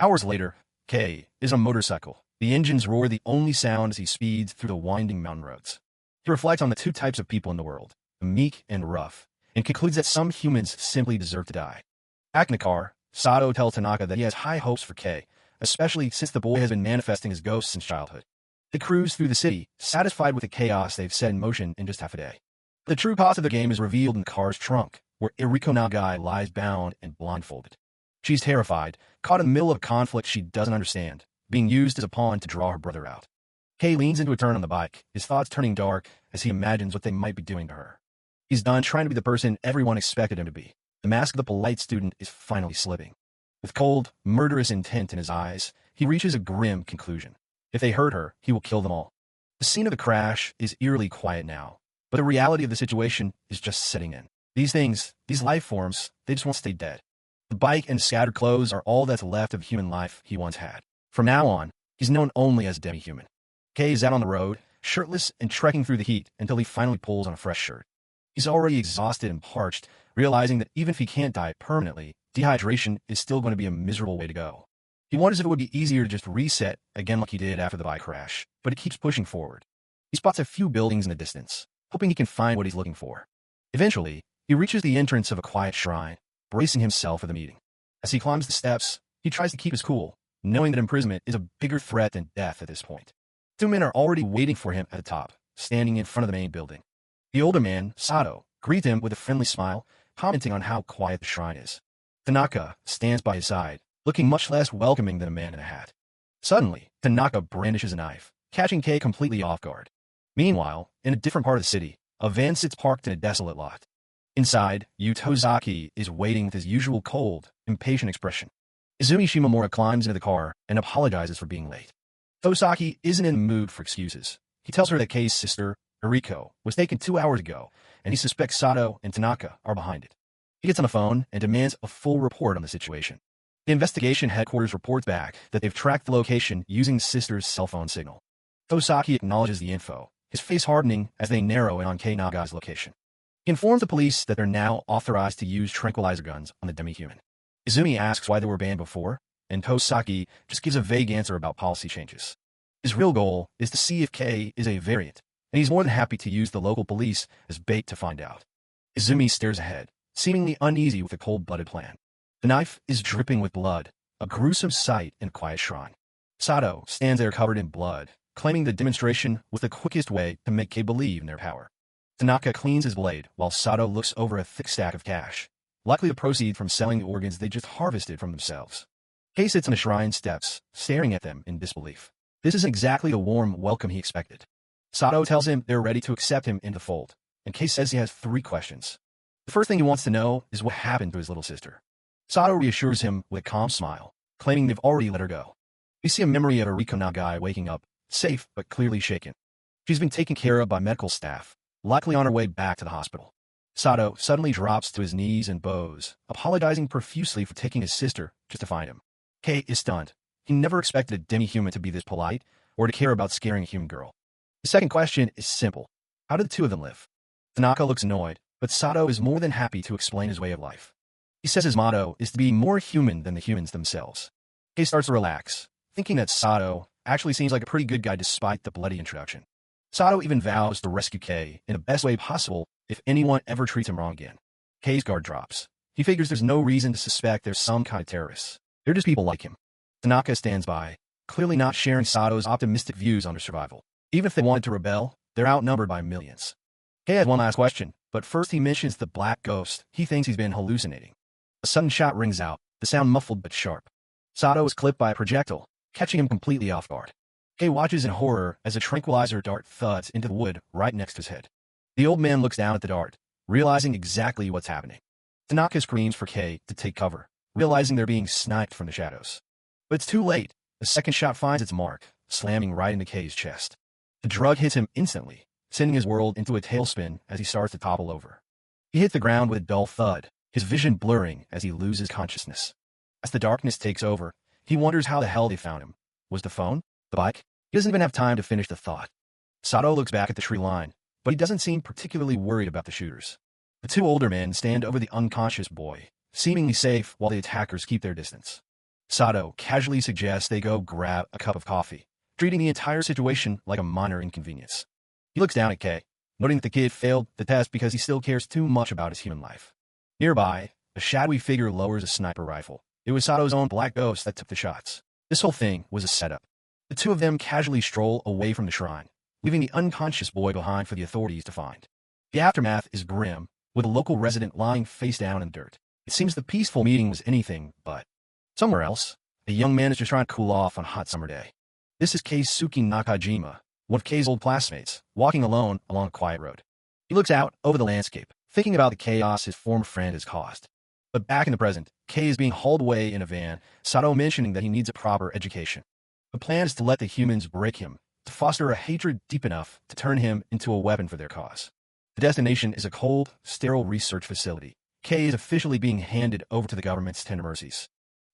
[SPEAKER 1] Hours later, K is on a motorcycle. The engines roar the only sound as he speeds through the winding mountain roads. He reflects on the two types of people in the world, the meek and rough, and concludes that some humans simply deserve to die. Back in the car, Sato tells Tanaka that he has high hopes for K, especially since the boy has been manifesting his ghost since childhood. They cruise through the city, satisfied with the chaos they've set in motion in just half a day. The true cost of the game is revealed in the car's trunk, where Eriko Nagai lies bound and blindfolded. She's terrified, caught in the middle of a conflict she doesn't understand, being used as a pawn to draw her brother out. Kei leans into a turn on the bike, his thoughts turning dark as he imagines what they might be doing to her. He's done trying to be the person everyone expected him to be. The mask of the polite student is finally slipping. With cold, murderous intent in his eyes, he reaches a grim conclusion. If they hurt her, he will kill them all. The scene of the crash is eerily quiet now, but the reality of the situation is just setting in. These things, these life forms, they just won't stay dead. The bike and scattered clothes are all that's left of human life he once had. From now on, he's known only as demi-human. Kei is out on the road, shirtless and trekking through the heat until he finally pulls on a fresh shirt. He's already exhausted and parched, realizing that even if he can't die permanently, dehydration is still going to be a miserable way to go. He wonders if it would be easier to just reset, again like he did after the bike crash, but he keeps pushing forward. He spots a few buildings in the distance, hoping he can find what he's looking for. Eventually, he reaches the entrance of a quiet shrine, bracing himself for the meeting. As he climbs the steps, he tries to keep his cool, knowing that imprisonment is a bigger threat than death at this point. Two men are already waiting for him at the top, standing in front of the main building. The older man, Sato, greets him with a friendly smile, commenting on how quiet the shrine is. Tanaka stands by his side, looking much less welcoming than a man in a hat. Suddenly, Tanaka brandishes a knife, catching Kei completely off guard. Meanwhile, in a different part of the city, a van sits parked in a desolate lot. Inside, Yu Tozaki is waiting with his usual cold, impatient expression. Izumi Shimomura climbs into the car and apologizes for being late. Tozaki isn't in the mood for excuses. He tells her that Kei's sister, Eriko, was taken 2 hours ago, and he suspects Sato and Tanaka are behind it. He gets on the phone and demands a full report on the situation. The investigation headquarters reports back that they've tracked the location using the sister's cell phone signal. Tozaki acknowledges the info, his face hardening as they narrow in on Kei Nagai's location. He informs the police that they're now authorized to use tranquilizer guns on the demi-human. Izumi asks why they were banned before, and Tozaki just gives a vague answer about policy changes. His real goal is to see if Kei is a variant, and he's more than happy to use the local police as bait to find out. Izumi stares ahead, seemingly uneasy with the cold-blooded plan. The knife is dripping with blood, a gruesome sight in a quiet shrine. Sato stands there covered in blood, claiming the demonstration was the quickest way to make Kei believe in their power. Tanaka cleans his blade while Sato looks over a thick stack of cash, likely the proceeds from selling the organs they just harvested from themselves. Kei sits on the shrine steps, staring at them in disbelief. This isn't exactly the warm welcome he expected. Sato tells him they're ready to accept him into the fold, and Kei says he has 3 questions. The first thing he wants to know is what happened to his little sister. Sato reassures him with a calm smile, claiming they've already let her go. We see a memory of Eriko Nagai waking up, safe but clearly shaken. She's been taken care of by medical staff, likely on her way back to the hospital. Sato suddenly drops to his knees and bows, apologizing profusely for taking his sister just to find him. Kei is stunned. He never expected a demi-human to be this polite, or to care about scaring a human girl. The second question is simple. How did the two of them live? Tanaka looks annoyed, but Sato is more than happy to explain his way of life. He says his motto is to be more human than the humans themselves. Kei starts to relax, thinking that Sato actually seems like a pretty good guy despite the bloody introduction. Sato even vows to rescue Kei in the best way possible if anyone ever treats him wrong again. Kei's guard drops. He figures there's no reason to suspect there's some kind of terrorists. They're just people like him. Tanaka stands by, clearly not sharing Sato's optimistic views on their survival. Even if they wanted to rebel, they're outnumbered by millions. Kei has one last question, but first he mentions the black ghost he thinks he's been hallucinating. A sudden shot rings out, the sound muffled but sharp. Sato is clipped by a projectile, catching him completely off guard. Kei watches in horror as a tranquilizer dart thuds into the wood right next to his head. The old man looks down at the dart, realizing exactly what's happening. Tanaka screams for Kei to take cover, realizing they're being sniped from the shadows. But it's too late. The second shot finds its mark, slamming right into Kei's chest. The drug hits him instantly, sending his world into a tailspin as he starts to topple over. He hits the ground with a dull thud, his vision blurring as he loses consciousness. As the darkness takes over, he wonders how the hell they found him. Was the phone? The bike? He doesn't even have time to finish the thought. Sato looks back at the tree line, but he doesn't seem particularly worried about the shooters. The two older men stand over the unconscious boy, seemingly safe while the attackers keep their distance. Sato casually suggests they go grab a cup of coffee, treating the entire situation like a minor inconvenience. He looks down at Kei, noting that the kid failed the test because he still cares too much about his human life. Nearby, a shadowy figure lowers a sniper rifle. It was Sato's own black ghost that took the shots. This whole thing was a setup. The two of them casually stroll away from the shrine, leaving the unconscious boy behind for the authorities to find. The aftermath is grim, with a local resident lying face down in dirt. It seems the peaceful meeting was anything but. Somewhere else, a young man is just trying to cool off on a hot summer day. This is Keisuke Nakajima, one of Kei's old classmates, walking alone along a quiet road. He looks out over the landscape, thinking about the chaos his former friend has caused. But back in the present, Kei is being hauled away in a van, Sato mentioning that he needs a proper education. The plan is to let the humans break him, to foster a hatred deep enough to turn him into a weapon for their cause. The destination is a cold, sterile research facility. Kei is officially being handed over to the government's tender mercies.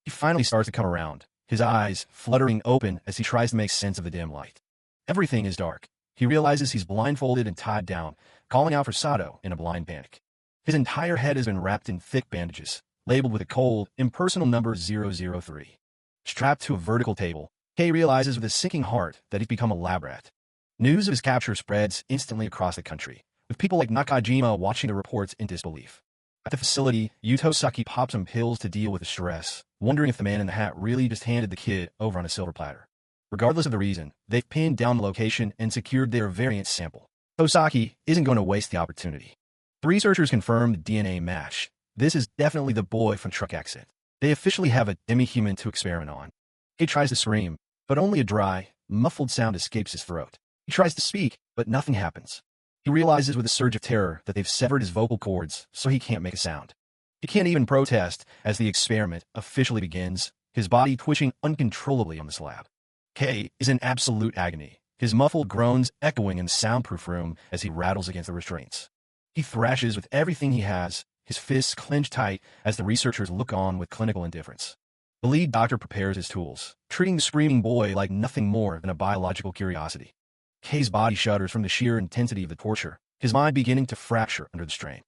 [SPEAKER 1] He finally starts to come around, his eyes fluttering open as he tries to make sense of the dim light. Everything is dark. He realizes he's blindfolded and tied down, calling out for Sato in a blind panic. His entire head has been wrapped in thick bandages, labeled with a cold, impersonal number 003. Strapped to a vertical table, Kei realizes with a sinking heart that he's become a lab rat. News of his capture spreads instantly across the country, with people like Nakajima watching the reports in disbelief. At the facility, Yutosaki pops some pills to deal with the stress, wondering if the man in the hat really just handed the kid over on a silver platter. Regardless of the reason, they've pinned down the location and secured their variant sample. Tosaki isn't going to waste the opportunity. The researchers confirm the DNA match. This is definitely the boy from Truck Accident. They officially have a demi-human to experiment on. He tries to scream, but only a dry, muffled sound escapes his throat. He tries to speak, but nothing happens. He realizes with a surge of terror that they've severed his vocal cords, so he can't make a sound. He can't even protest as the experiment officially begins, his body twitching uncontrollably on the slab. Kei is in absolute agony, his muffled groans echoing in the soundproof room as he rattles against the restraints. He thrashes with everything he has, his fists clenched tight as the researchers look on with clinical indifference. The lead doctor prepares his tools, treating the screaming boy like nothing more than a biological curiosity. Kei's body shudders from the sheer intensity of the torture, his mind beginning to fracture under the strain.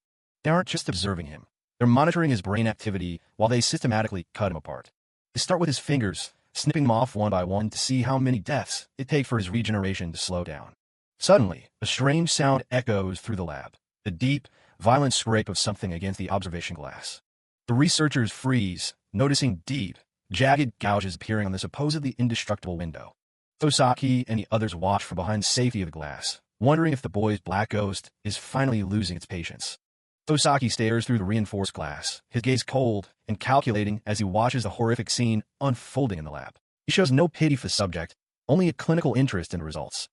[SPEAKER 1] They aren't just observing him. They're monitoring his brain activity while they systematically cut him apart. They start with his fingers, snipping them off one by one to see how many deaths it takes for his regeneration to slow down. Suddenly, a strange sound echoes through the lab, the deep, violent scrape of something against the observation glass. The researchers freeze, noticing deep, jagged gouges appearing on the supposedly indestructible window. Tosaki and the others watch from behind the safety of the glass, wondering if the boy's black ghost is finally losing its patience. Tosaki stares through the reinforced glass, his gaze cold and calculating as he watches the horrific scene unfolding in the lab. He shows no pity for the subject, only a clinical interest in the results.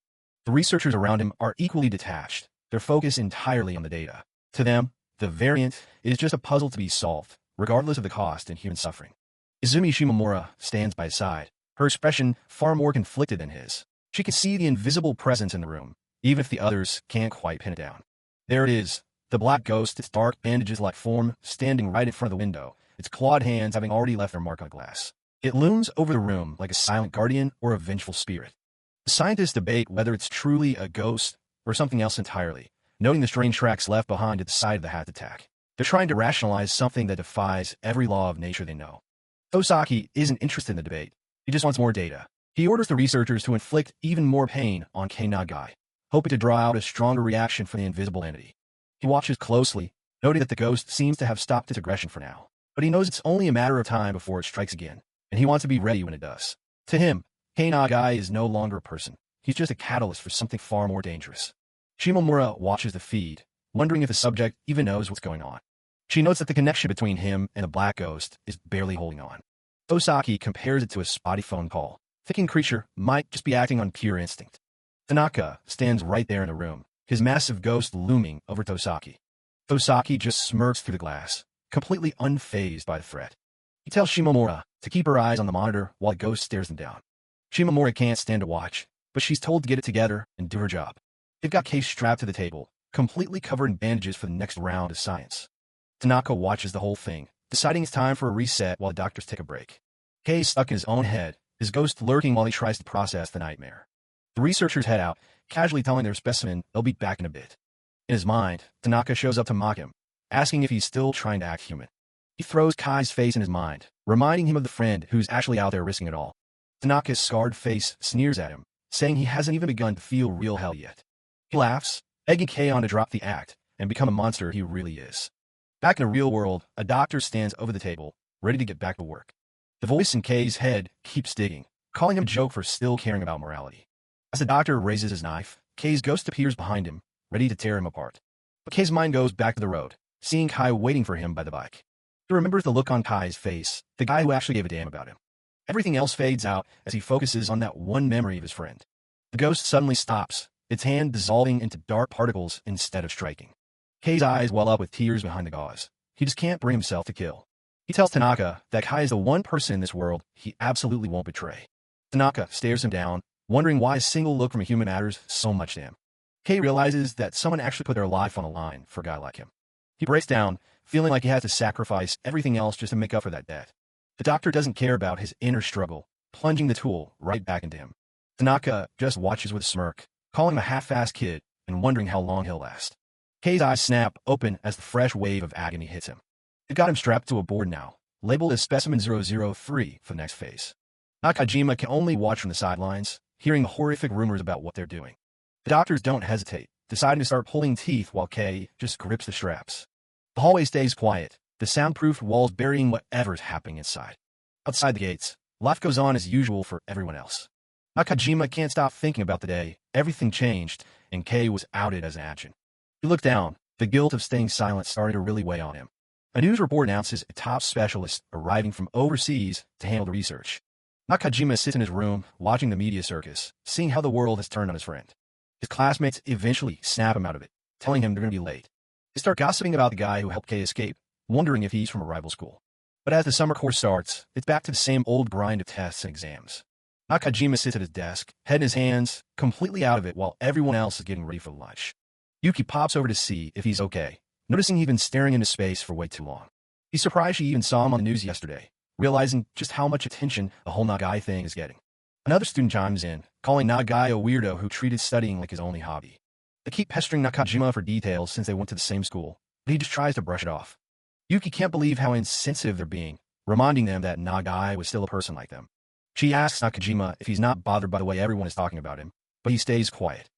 [SPEAKER 1] The researchers around him are equally detached, their focus entirely on the data. To them, the variant is just a puzzle to be solved, regardless of the cost and human suffering. Izumi Shimomura stands by his side, her expression far more conflicted than his. She can see the invisible presence in the room, even if the others can't quite pin it down. There it is, the black ghost, its dark bandages-like form, standing right in front of the window, its clawed hands having already left their mark on the glass. It looms over the room like a silent guardian or a vengeful spirit. The scientists debate whether it's truly a ghost or something else entirely, noting the strange tracks left behind at the side of the hat attack. They're trying to rationalize something that defies every law of nature they know. Tosaki isn't interested in the debate. He just wants more data. He orders the researchers to inflict even more pain on Kei Nagai, hoping to draw out a stronger reaction from the invisible entity. He watches closely, noting that the ghost seems to have stopped its aggression for now. But he knows it's only a matter of time before it strikes again, and he wants to be ready when it does. To him, Kei Nagai is no longer a person. He's just a catalyst for something far more dangerous. Shimomura watches the feed, wondering if the subject even knows what's going on. She notes that the connection between him and the black ghost is barely holding on. Tosaki compares it to a spotty phone call, thinking the creature might just be acting on pure instinct. Tanaka stands right there in the room, his massive ghost looming over Tosaki. Tosaki just smirks through the glass, completely unfazed by the threat. He tells Shimomura to keep her eyes on the monitor while the ghost stares them down. Shimomura can't stand to watch, but she's told to get it together and do her job. They've got Kei strapped to the table, completely covered in bandages for the next round of science. Tanaka watches the whole thing, deciding it's time for a reset while the doctors take a break. Kei's stuck in his own head, his ghost lurking while he tries to process the nightmare. The researchers head out, casually telling their specimen they'll be back in a bit. In his mind, Tanaka shows up to mock him, asking if he's still trying to act human. He throws Kai's face in his mind, reminding him of the friend who's actually out there risking it all. Tanaka's scarred face sneers at him, saying he hasn't even begun to feel real hell yet. He laughs, egging Kei on to drop the act and become a monster he really is. Back in the real world, a doctor stands over the table, ready to get back to work. The voice in Kei's head keeps digging, calling him a joke for still caring about morality. As the doctor raises his knife, Kei's ghost appears behind him, ready to tear him apart. But Kei's mind goes back to the road, seeing Kai waiting for him by the bike. He remembers the look on Kai's face, the guy who actually gave a damn about him. Everything else fades out as he focuses on that one memory of his friend. The ghost suddenly stops, its hand dissolving into dark particles instead of striking. Kei's eyes well up with tears behind the gauze. He just can't bring himself to kill. He tells Tanaka that Kai is the one person in this world he absolutely won't betray. Tanaka stares him down, wondering why a single look from a human matters so much to him. Kei realizes that someone actually put their life on the line for a guy like him. He breaks down, feeling like he has to sacrifice everything else just to make up for that debt. The doctor doesn't care about his inner struggle, plunging the tool right back into him. Tanaka just watches with a smirk, calling him a half-assed kid and wondering how long he'll last. Kei's eyes snap open as the fresh wave of agony hits him. They've got him strapped to a board now, labeled as Specimen 003 for the next phase. Nakajima can only watch from the sidelines, hearing the horrific rumors about what they're doing. The doctors don't hesitate, deciding to start pulling teeth while Kei just grips the straps. The hallway stays quiet, the soundproofed walls burying whatever's happening inside. Outside the gates, life goes on as usual for everyone else. Nakajima can't stop thinking about the day everything changed and Kei was outed as an agent. He looked down, the guilt of staying silent started to really weigh on him. A news report announces a top specialist arriving from overseas to handle the research. Nakajima sits in his room, watching the media circus, seeing how the world has turned on his friend. His classmates eventually snap him out of it, telling him they're going to be late. They start gossiping about the guy who helped Kei escape, wondering if he's from a rival school. But as the summer course starts, it's back to the same old grind of tests and exams. Nakajima sits at his desk, head in his hands, completely out of it while everyone else is getting ready for lunch. Yuki pops over to see if he's okay, noticing he's been staring into space for way too long. He's surprised she even saw him on the news yesterday, realizing just how much attention the whole Nagai thing is getting. Another student chimes in, calling Nagai a weirdo who treated studying like his only hobby. They keep pestering Nakajima for details since they went to the same school, but he just tries to brush it off. Yuki can't believe how insensitive they're being, reminding them that Nagai was still a person like them. She asks Nakajima if he's not bothered by the way everyone is talking about him, but he stays quiet.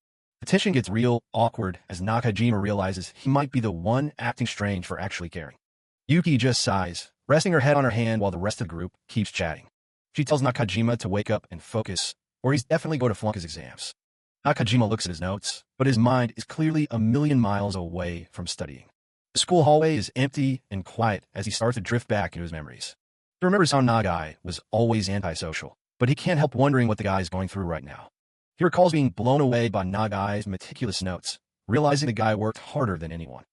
[SPEAKER 1] The tension gets real awkward as Nakajima realizes he might be the one acting strange for actually caring. Yuki just sighs, resting her head on her hand while the rest of the group keeps chatting. She tells Nakajima to wake up and focus, or he's definitely going to flunk his exams. Nakajima looks at his notes, but his mind is clearly a million miles away from studying. The school hallway is empty and quiet as he starts to drift back into his memories. He remembers how Nagai was always antisocial, but he can't help wondering what the guy is going through right now. He recalls being blown away by Nagai's meticulous notes, realizing the guy worked harder than anyone.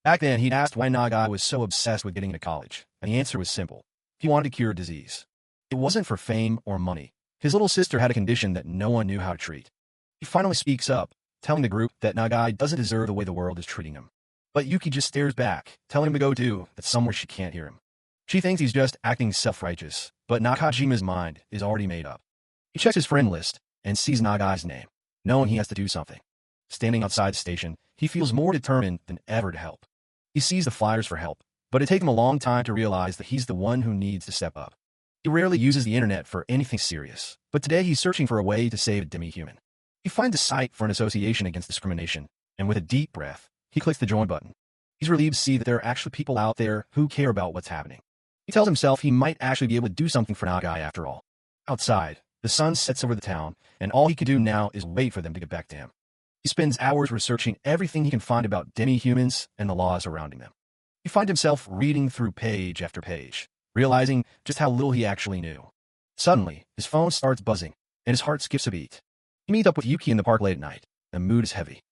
[SPEAKER 1] Back then, he'd asked why Nagai was so obsessed with getting into college, and the answer was simple. He wanted to cure a disease. It wasn't for fame or money. His little sister had a condition that no one knew how to treat. He finally speaks up, telling the group that Nagai doesn't deserve the way the world is treating him. But Yuki just stares back, telling him to go to that somewhere she can't hear him. She thinks he's just acting self-righteous, but Nakajima's mind is already made up. He checks his friend list and sees Nagai's name, knowing he has to do something. Standing outside the station, he feels more determined than ever to help. He sees the flyers for help, but it takes him a long time to realize that he's the one who needs to step up. He rarely uses the internet for anything serious, but today he's searching for a way to save a demi-human. He finds a site for an association against discrimination, and with a deep breath, he clicks the join button. He's relieved to see that there are actually people out there who care about what's happening. He tells himself he might actually be able to do something for Nagai after all. Outside, the sun sets over the town, and all he can do now is wait for them to get back to him. He spends hours researching everything he can find about demi-humans and the laws surrounding them. He finds himself reading through page after page, realizing just how little he actually knew. Suddenly, his phone starts buzzing, and his heart skips a beat. He meets up with Yuki in the park late at night. The mood is heavy.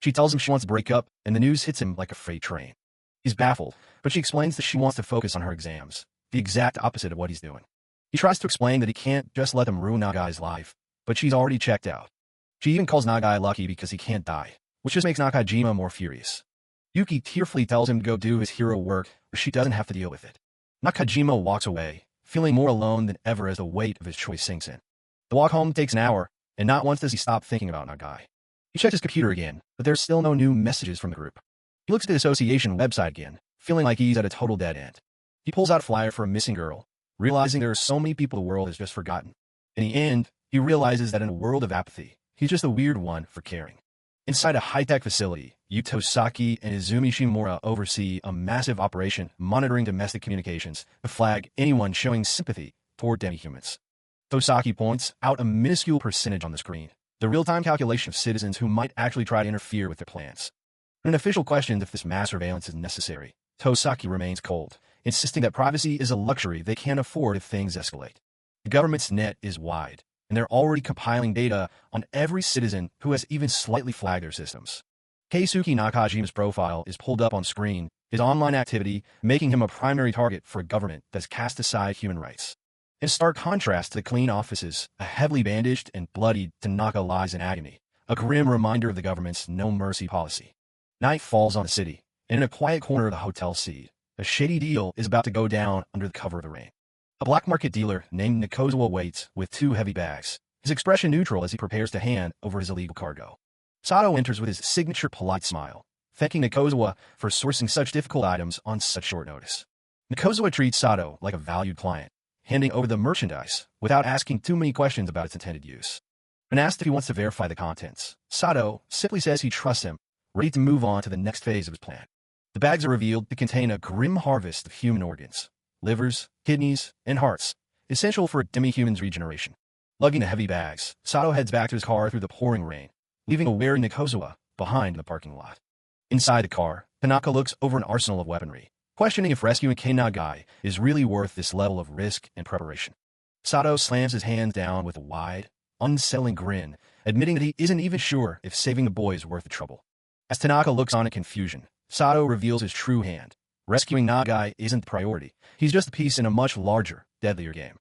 [SPEAKER 1] She tells him she wants to break up, and the news hits him like a freight train. He's baffled, but she explains that she wants to focus on her exams, the exact opposite of what he's doing. He tries to explain that he can't just let them ruin Nagai's life, but she's already checked out. She even calls Nagai lucky because he can't die, which just makes Nakajima more furious. Yuki tearfully tells him to go do his hero work where she doesn't have to deal with it. Nakajima walks away, feeling more alone than ever as the weight of his choice sinks in. The walk home takes an hour, and not once does he stop thinking about Nagai. He checks his computer again, but there's still no new messages from the group. He looks at the association website again, feeling like he's at a total dead end. He pulls out a flyer for a missing girl, realizing there are so many people the world has just forgotten. In the end, he realizes that in a world of apathy, he's just a weird one for caring. Inside a high-tech facility, Yu Tosaki and Izumi Shimura oversee a massive operation monitoring domestic communications to flag anyone showing sympathy toward demi-humans. Tosaki points out a minuscule percentage on the screen, the real-time calculation of citizens who might actually try to interfere with their plans. When an official questions if this mass surveillance is necessary, Tosaki remains cold, insisting that privacy is a luxury they can't afford if things escalate. The government's net is wide, and they're already compiling data on every citizen who has even slightly flagged their systems. Keisuke Nakajima's profile is pulled up on screen, his online activity making him a primary target for a government that's cast aside human rights. In stark contrast to the clean offices, a heavily bandaged and bloodied Tanaka lies in agony, a grim reminder of the government's no-mercy policy. Night falls on the city, and in a quiet corner of the hotel seed, a shady deal is about to go down under the cover of the rain. A black market dealer named Nikozawa waits with 2 heavy bags, his expression neutral as he prepares to hand over his illegal cargo. Sato enters with his signature polite smile, thanking Nikozawa for sourcing such difficult items on such short notice. Nikozawa treats Sato like a valued client, handing over the merchandise without asking too many questions about its intended use. When asked if he wants to verify the contents, Sato simply says he trusts him, ready to move on to the next phase of his plan. The bags are revealed to contain a grim harvest of human organs, livers, kidneys, and hearts, essential for a demi-human's regeneration. Lugging the heavy bags, Sato heads back to his car through the pouring rain, leaving a wary Nikozawa behind in the parking lot. Inside the car, Tanaka looks over an arsenal of weaponry, questioning if rescuing Kei Nagai is really worth this level of risk and preparation. Sato slams his hands down with a wide, unsettling grin, admitting that he isn't even sure if saving the boy is worth the trouble. As Tanaka looks on in confusion, Sato reveals his true hand. Rescuing Nagai isn't the priority. He's just a piece in a much larger, deadlier game.